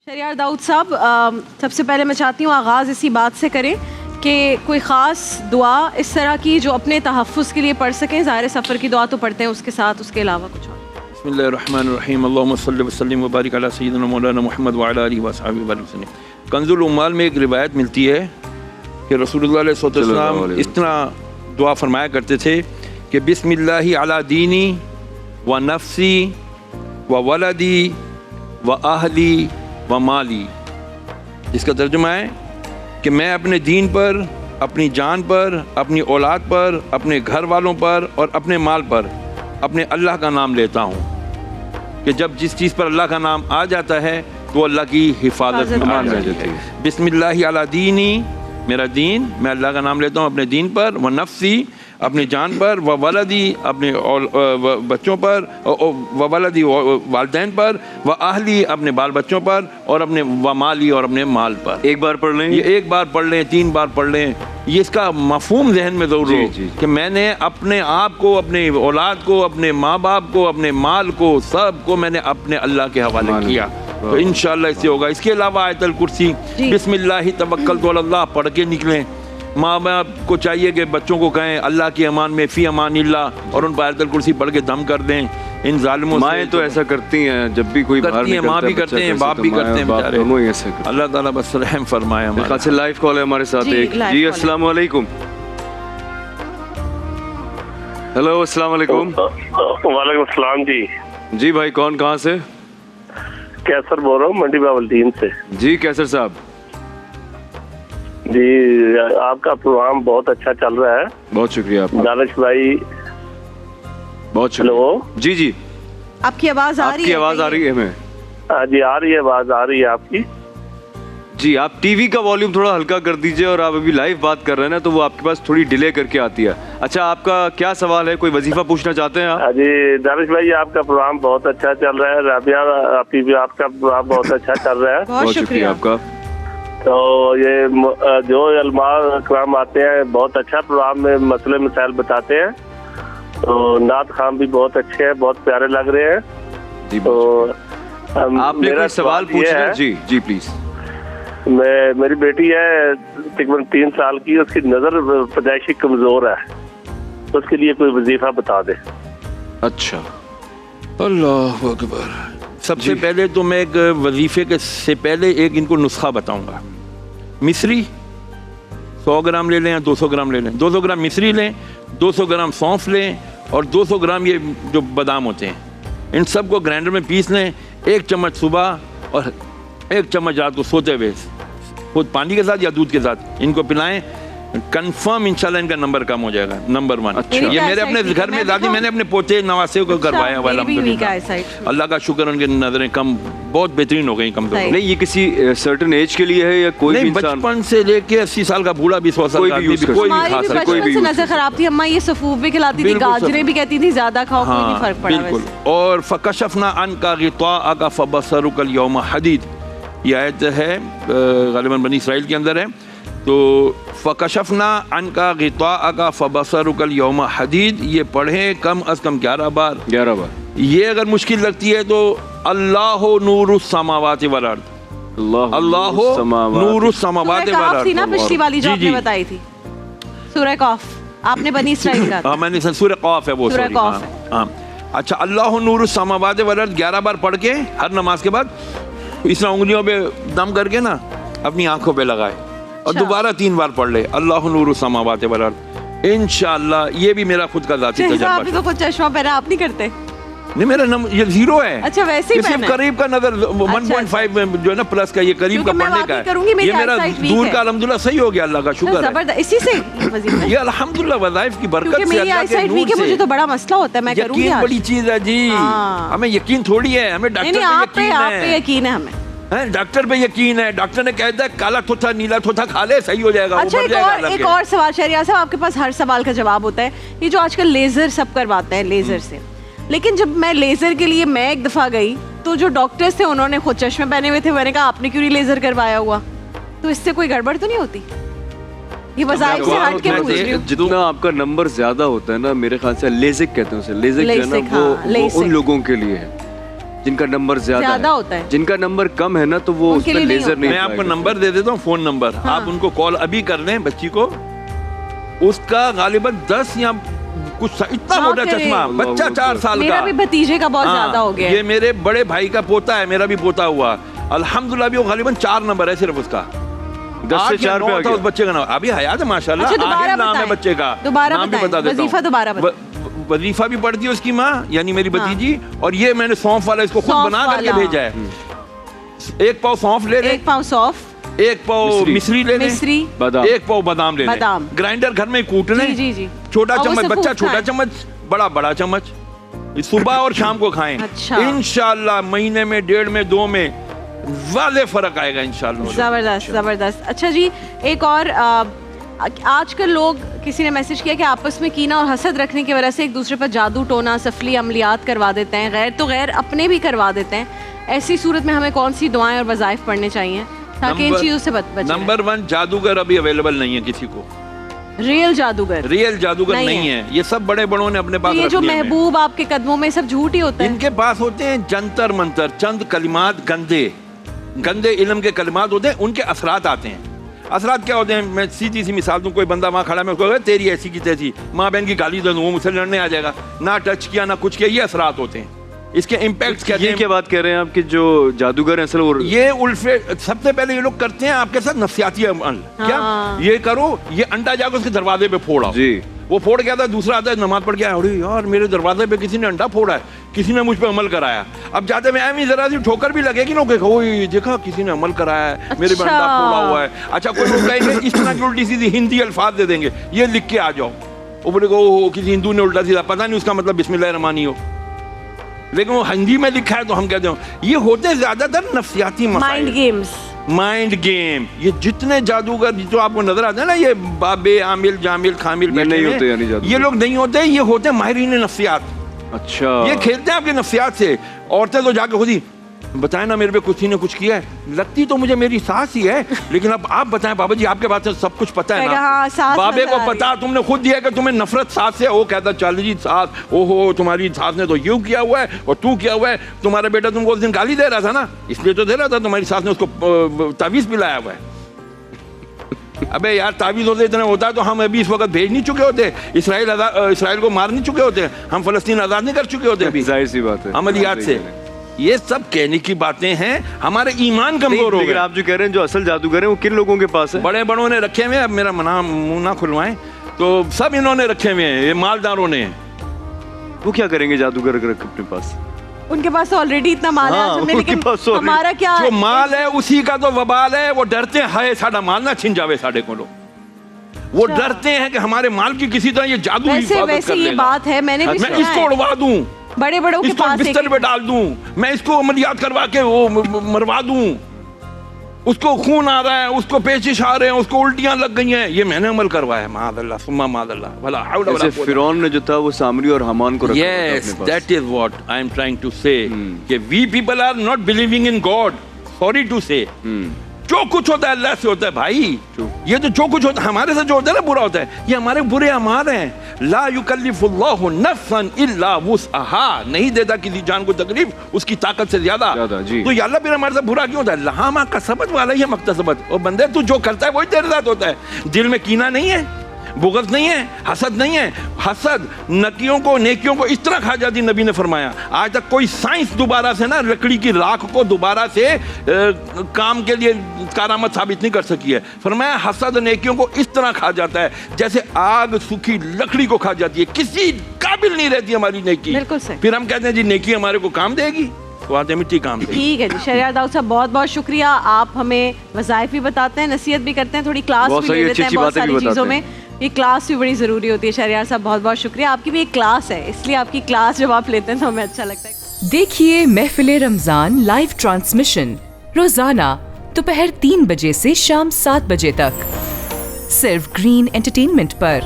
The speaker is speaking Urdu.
شہریار داؤد صاحب، سب سے پہلے میں چاہتی ہوں آغاز اسی بات سے کریں کہ کوئی خاص دعا اس طرح کی جو اپنے تحفظ کے لیے پڑھ سکیں. ظاہر سفر کی دعا تو پڑھتے ہیں، اس کے ساتھ اس کے علاوہ کچھ اور. بسم اللہ الرحمن الرحیم. اللہم صلی وسلم وبارک علی سیدنا مولانا محمد وعلی آلہ وصحبہ وسلم. کنز العمال میں ایک روایت ملتی ہے کہ رسول اللہ علیہ السلام اس طرح دعا فرمایا کرتے تھے کہ بسم اللہ علی دینی و نفسی و ولدی و اہلی و مالی. جس کا ترجمہ ہے کہ میں اپنے دین پر، اپنی جان پر، اپنی اولاد پر، اپنے گھر والوں پر اور اپنے مال پر اپنے اللہ کا نام لیتا ہوں کہ جب جس چیز پر اللہ کا نام آ جاتا ہے تو اللہ کی حفاظت میں آ جاتی ہے. بسم اللہ علی دینی، میرا دین، میں اللہ کا نام لیتا ہوں اپنے دین پر، و نفسی، اپنی جان پر، و ولدی، اپنے بچوں پر، و ولدی والدین پر، و اہلی، اپنے بال بچوں پر، اور اپنے و مالی، اور اپنے مال پر. ایک بار پڑھ لیں، یہ ایک بار پڑھ لیں، 3 بار پڑھ لیں. یہ اس کا مفہوم ذہن میں ضرور ہو کہ میں نے اپنے آپ کو، اپنے اولاد کو، اپنے ماں باپ کو، اپنے مال کو، سب کو میں نے اپنے اللہ کے حوالے کیا. تو انشاءاللہ اس سے ہوگا. اس کے علاوہ آیت الکرسی، بسم اللہ توکلت علی اللہ پڑھ کے نکلیں. ماں باپ کو چاہیے کہ بچوں کو کہیں اللہ کی امان میں، فی امان اللہ، اور ان پر آیت الکرسی پڑھ کے دم کر دیں ان ظالموں سے. مائیں تو ایسا کرتی ہیں جب بھی کوئی باہر نکلتا ہے، ماں بھی کرتے ہیں، باپ بھی کرتے ہیں بیچارے. دونوں ہی ایسے کرتے ہیں. اللہ تعالیٰ بس رحم فرمائے. ہمارے خاص لائیو کال ہے ہمارے ساتھ ایک. جی السلام علیکم. ہیلو السلام علیکم. وعلیکم السلام. جی بھائی کون، کہاں سے؟ کیسر بول رہا ہوں، منڈی باولدین سے. جی کیسر صاحب. جی آپ کا پروگرام بہت اچھا چل رہا ہے. بہت شکریہ آپ کا. دانش بھائی بہت شکریہ. ہلو. جی جی آپ کی آواز آ رہی ہے؟ آپ کی آواز آ رہی ہے ہمیں. جی آ رہی ہے، آواز آ رہی ہے آپ کی. جی آپ ٹی وی کا والیوم تھوڑا ہلکا کر دیجئے، اور آپ ابھی لائیو بات کر رہے ہیں نا تو وہ آپ کے پاس تھوڑی ڈیلے کر کے آتی ہے. اچھا آپ کا کیا سوال ہے، کوئی وظیفہ پوچھنا چاہتے ہیں آپ؟ جی دانش بھائی آپ کا پروگرام بہت اچھا چل رہا ہے. رابعہ آپی بھی آپ کا پروگرام بہت اچھا چل رہا ہے. بہت شکریہ آپ کا. تو یہ جو علماء اکرام آتے ہیں بہت اچھا پروگرام میں مسئلے مسائل بتاتے ہیں. تو نعت خان بھی بہت اچھے ہیں، بہت پیارے لگ رہے ہیں. جی تو آپ نے کوئی سوال پوچھنا ہے؟ جی جی پلیز. میری بیٹی ہے تقریباً 3 سال کی، اس کی نظر پیدائشی کمزور ہے، اس کے لیے کوئی وظیفہ بتا دے. اچھا اللہ اکبر. سب سے پہلے تو میں ایک وظیفے کے سے پہلے ایک ان کو نسخہ بتاؤں گا. مصری 100 گرام لے لیں یا 200 گرام لے لیں. 200 گرام مصری لیں، 200 گرام سونف لیں، اور 200 گرام یہ جو بادام ہوتے ہیں ان سب کو گرائنڈر میں پیس لیں. 1 چمچ صبح اور 1 چمچ رات کو سوتے ہوئے خود پانی کے ساتھ یا دودھ کے ساتھ ان کو پلائیں. کنفرم انشاءاللہ ان کا نمبر کم ہو جائے گا. نمبر 1. یہ میرے اپنے گھر میں ذاتی میں نے اپنے پوتے نواسے کو کروایا ہوا الحمدللہ. اللہ کا شکر، ان کی نظریں کم بہت بہترین ہو گئی. کم نہیں یہ کسی سرٹن ایج کے لیے ہے یا کوئی بھی انسان؟ بچپن سے لے کے 80 سال کا بوڑھا بھی 100 سال کا بھی کوئی بھی کھا سکتا ہے. بچپن سے نظر خراب تھی، اماں یہ سفوف بھی کھلاتی تھی، گاجریں بھی کہتی تھی زیادہ کھاؤ، کوئی نہیں فرق پڑا. بالکل. اور فکشفنا عنک غطاءک فبصرک اليوم حدید. یہ آیت ہے غالباً بنی اسرائیل کے اندر ہے. تو فکشفنا عنک غطاءک فبصرک اليوم حدید، یہ پڑھیں کم از کم 11 بار. 11 بار. یہ اگر مشکل لگتی ہے تو اللہ نور السماوات والارض، اللہ نور السماوات والارض تھی نا پچھلی والی جو آپ نے بتائی تھی، سورہ قاف. آپ نے بنی اسرائیل کا میں نے سورہ قاف ہے وہ. سورہ قاف ہے. ہاں اچھا. اللہ نور السماوات والارض 11 بار پڑھ کے ہر نماز کے بعد اس طرح انگلیوں پہ دم کر کے نا اپنی آنکھوں پہ لگائے، اور دوبارہ 3 بار پڑھ لے اللہ نور السماوات والارض. انشاءاللہ یہ بھی میرا خود کا ذاتی تجربہ ہے. آپ نے تو خود چشمہ پہنا، آپ نہیں کرتے؟ نہیں میرا نمبر یہ 0 ہے. اچھا ویسے ہی صرف قریب کا نظر 1.5 میں جو ہے نا پلس کا، یہ قریب کا پڑھنے کا ہے. یہ میرا دور کا الحمدللہ صحیح ہو گیا، اللہ کا شکر ہے. اسی سے یہ الحمدللہ وظائف کی برکت سے، اللہ کے نور سے. مجھے تو بڑا مسئلہ ہوتا ہے، میں کروں گی. یقین بڑی چیز ہے جی. ہمیں یقین تھوڑی ہے، ہمیں ڈاکٹر پہ یقین ہے. ہمیں ڈاکٹر پہ یقین ہے. ڈاکٹر نے کہتا ہے کالا تھوتھا نیلا تھوتھا کھا لے صحیح ہو جائے گا. اچھا ایک اور سوال شہریار صاحب، آپ کے پاس ہر سوال کا جواب ہوتا ہے. یہ جو آج کل لیزر سب کرواتے ہیں لیزر سے، لیکن جب میں لیزر کے لیے میں ایک دفعہ گئی تو جو ڈاکٹرز تھے انہوں نے خود چشمے پہنے ہوئے تھے. میں نے کہا آپ نے کیوں نہیں لیزر کروایا ہوا؟ تو اس سے کوئی گڑبڑ تو نہیں ہوتی؟ یہ وظائف سے ہٹ کے پوچھ رہی ہوں. جتنا آپ کا نمبر زیادہ ہوتا ہے نا، میرے خیال سے لیزک کہتے ہیں اسے، لیزک جو ہے نا وہ ان لوگوں کے لیے ہے جن کا نمبر زیادہ ہوتا ہے. جن کا نمبر کم ہے نا تو وہ اس پہ لیزر نہیں. میں آپ کو نمبر دے دیتا ہوں, فون نمبر, آپ ان کو کال ابھی کر لیں بچی کو, اس کا غالباً 10 یا کچھ اتنا موٹا چشمہ, بچہ 4 سال کا. میرا بھی بھتیجے کا بہت زیادہ ہو گیا. یہ میرے بڑے بھائی کا پوتا ہے, میرا بھی پوتا ہوا, الحمدللہ بھی وہ غالباً 4 نمبر ہے صرف اس کا. 10 سے 4 پہ تھا اس بچے کا نام, ابھی حیات ہے ماشاءاللہ. آگے نام ہے بچے کا, نام بھی بتا دیتا ہوں. وظیفہ بھی پڑھتی ہے اس کی ماں, یعنی میری بھتیجی, اور یہ میں نے سونف والا اس کو خود بنا کر کے بھیجا ہے. 1 پاؤ سونف لے لیں, 1 پاؤ سونف, 1 پاؤ مصری لے لیں, 1 پاؤ بادام لے لیں, گرائنڈر گھر میں کوٹ لیں, چھوٹا چمچ, بچہ چھوٹا چمچ, بڑا چمچ, صبح اور شام کو کھائیں. انشاءاللہ مہینے میں, 1.5 میں, 2 میں واضح فرق آئے گا انشاءاللہ. زبردست زبردست. اچھا جی, ایک اور آج کل لوگ, کسی نے میسج کیا کہ آپس میں کینہ اور حسد رکھنے کی وجہ سے ایک دوسرے پر جادو ٹونا, سفلی عملیات کروا دیتے ہیں, غیر تو غیر اپنے بھی کروا دیتے ہیں. ایسی صورت میں ہمیں کون سی دعائیں اور وظائف پڑھنے چاہیے تاکہ ان چیزوں سے بچیں؟ نمبر 1, جادوگر ابھی اویلیبل نہیں ہے کسی کو. ریئل جادوگر نہیں ہے. یہ سب بڑے بڑوں نے اپنے پاس رکھ لیا. یہ جو محبوب آپ کے قدموں میں سب جھوٹ ہی ہوتا ہے. ان کے پاس ہوتے ہیں جنتر منتر, چند کلمات, گندے علم کے کلمات ہوتے ہیں, ان کے اثرات آتے ہیں. اثرات کیا ہوتے ہیں, میں سیدھی سی مثال دوں, کوئی بندہ وہاں کھڑا, میں اس کو کہا تیری ایسی کی تیسی, ماں بہن کی گالی دے دوں, وہ مجھ سے لڑنے آ جائے گا, نہ ٹچ کیا نہ کچھ کیا. یہ اثرات ہوتے ہیں, اس کے امپیکٹس کہتے ہیں. یہ کیا بات کہہ رہے ہیں آپ کہ جو جادوگر ہیں اصل وہ یہ الفے سب سے پہلے یہ لوگ کرتے ہیں آپ کے ساتھ نفسیاتی عمل. کیا یہ کرو, یہ انڈا جا کے اس کے دروازے پہ پھوڑا, جی وہ پھوڑ گیا تھا, دوسرا آتا ہے نماز پڑھ گیا, ارے یار میرے دروازے پہ کسی نے انڈا پھوڑا ہے, کسی نے مجھ پہ عمل کرایا. اب جاتے میں ایویں ذرا سی ٹھوکر بھی لگے گی نا, کہ دیکھا کسی نے عمل کرایا ہے, میرے پہ انڈا پھوڑا ہوا ہے. اچھا کوئی لوگ کہیں گے اس طرح کی الٹی سیدھی ہندی الفاظ دے دیں گے, یہ لکھ کے آ جاؤ. وہ بولے گا کسی ہندو نے الٹا سیدھا, پتہ نہیں اس کا مطلب بسم اللہ الرحمن ہو, لیکن وہ ہندی میں لکھا ہے تو ہم کہتے ہیں. یہ ہوتے زیادہ تر نفسیاتی مسائل, مائنڈ گیم. یہ جتنے جادوگر جو آپ کو نظر آتے ہیں نا, یہ بابے عامل جامل خامل نہیں ہوتے, یہ لوگ نہیں ہوتے, یہ ہوتے ماہرین نفسیات. اچھا, یہ کھیلتے ہیں آپ کے نفسیات سے. عورتیں تو جا کے خود ہی بتائیں نا میرے پہ کسی نے کچھ کیا ہے, لگتی تو مجھے میری ساس ہی ہے, لیکن اب آپ بتائیں بابا جی آپ کے بات سے سب کچھ پتا ہے نا, بابے کو پتا, تم نے خود دیا کہ تمہیں نفرت ساس سے. وہ کہتا چل جی ساس, او ہو تمہاری ساس نے تو یوں کیا ہوا ہے اور تو کیا ہوا ہے, تمہارا بیٹا تم کو اس دن گالی دے رہا تھا نا, اس لیے تو دے رہا تھا, تمہاری ساس نے اس کو تعویذ پلایا ہوا ہے. ابے یار تعویذ ہوتے اتنا ہوتا ہے تو ہم ابھی اس وقت بھیج نہیں چکے ہوتے, اسرائیل کو مار نہیں چکے ہوتے, ہم فلسطین آزاد نہیں کر چکے ہوتے ابھی, ظاہر سی بات ہے, عملیات سے. یہ سب کہنے کی باتیں ہیں, ہمارے ایمان کمزور ہو گئے. آپ جو کہہ رہے ہیں جو اصل جادوگر ہیں وہ کن لوگوں کے پاس ہے؟ بڑے بڑوں نے رکھے ہوئے, اب میرا منہ نہ کھلوائیں, تو سب انہوں نے رکھے ہوئے ہیں, یہ مالداروں نے. وہ کیا کریں گے جادوگر اگر اپنے پاس؟ ان کے پاس آلریڈی اتنا مال ہے, لیکن ہمارا کیا, جو مال ہے اسی کا تو وبال ہے. وہ ڈرتے ہیں ساڈا مال نہ چھن جاوے ساڈے کو, وہ ڈرتے ہیں کہ ہمارے مال کی کسی طرح یہ جادو حفاظت کر لے گا. یہ بات ہے, میں نے بھی میں اس کو اڑوا دوں, بڑے بڑوں کے پاس بستر پہ ڈال دوں, میں اس کو عملیات کروا کے وہ مروا دوں, اس کو خون آ رہا ہے, اس کو پیچش آ رہے ہیں, اس کو الٹیاں لگ گئی ہیں, یہ میں نے عمل کروایا. معاذ اللہ ثم معاذ اللہ, بھلا حول ولا قوت. فرعون نے جو تھا وہ سامری اور حامان کو رکھا. Yes, that is what I am trying to say. کہ we people are not believing in God. Sorry to say. جو کچھ ہوتا ہے اللہ سے ہوتا ہے بھائی. یہ تو جو کچھ ہوتا ہے ہمارے سے جو ہوتا ہے نا برا ہوتا ہے, یہ ہمارے برے اعمال ہیں. لا یکلف اللہ نفسا الا وسعها, نہیں دیتا کسی جان کو تکلیف اس کی طاقت سے زیادہ. تو یا اللہ پھر ہمارے ساتھ برا کیوں ہوتا ہے؟ لہا ما کسبت والا ہی مکتسبت. اور بندے تو جو کرتا ہے وہی تیرے ساتھ ہوتا ہے. دل میں کینہ نہیں ہے, بغض نہیں ہے, حسد نہیں ہے. حسد نیکیوں کو اس طرح کھا جاتی, نبی نے فرمایا. آج تک کوئی سائنس دوبارہ سے نا لکڑی کی راکھ کو دوبارہ سے کام کے لیے کارآمد ثابت نہیں کر سکی ہے. فرمایا حسد نیکیوں کو اس طرح کھا جاتا ہے جیسے آگ سوکھی لکڑی کو کھا جاتی ہے, کسی قابل نہیں رہتی ہماری نیکی. پھر ہم کہتے ہیں جی نیکی ہمارے کو کام دے گی, مٹی کام. ٹھیک ہے جی, شہریار داؤد صاحب بہت بہت شکریہ. آپ ہمیں وظائف بھی بتاتے ہیں, نصیحت بھی کرتے ہیں, تھوڑی کلاس بھی لے لیتے ہیں بہت ساری چیزوں میں. یہ کلاس بھی بڑی ضروری ہوتی ہے. شہریار صاحب بہت بہت شکریہ. آپ کی بھی ایک کلاس ہے, اس لیے آپ کی کلاس جب آپ لیتے ہیں تو ہمیں اچھا لگتا ہے. دیکھیے محفل رمضان لائیو ٹرانسمیشن روزانہ دوپہر 3 بجے سے شام 7 بجے تک, صرف گرین انٹرٹینمنٹ پر.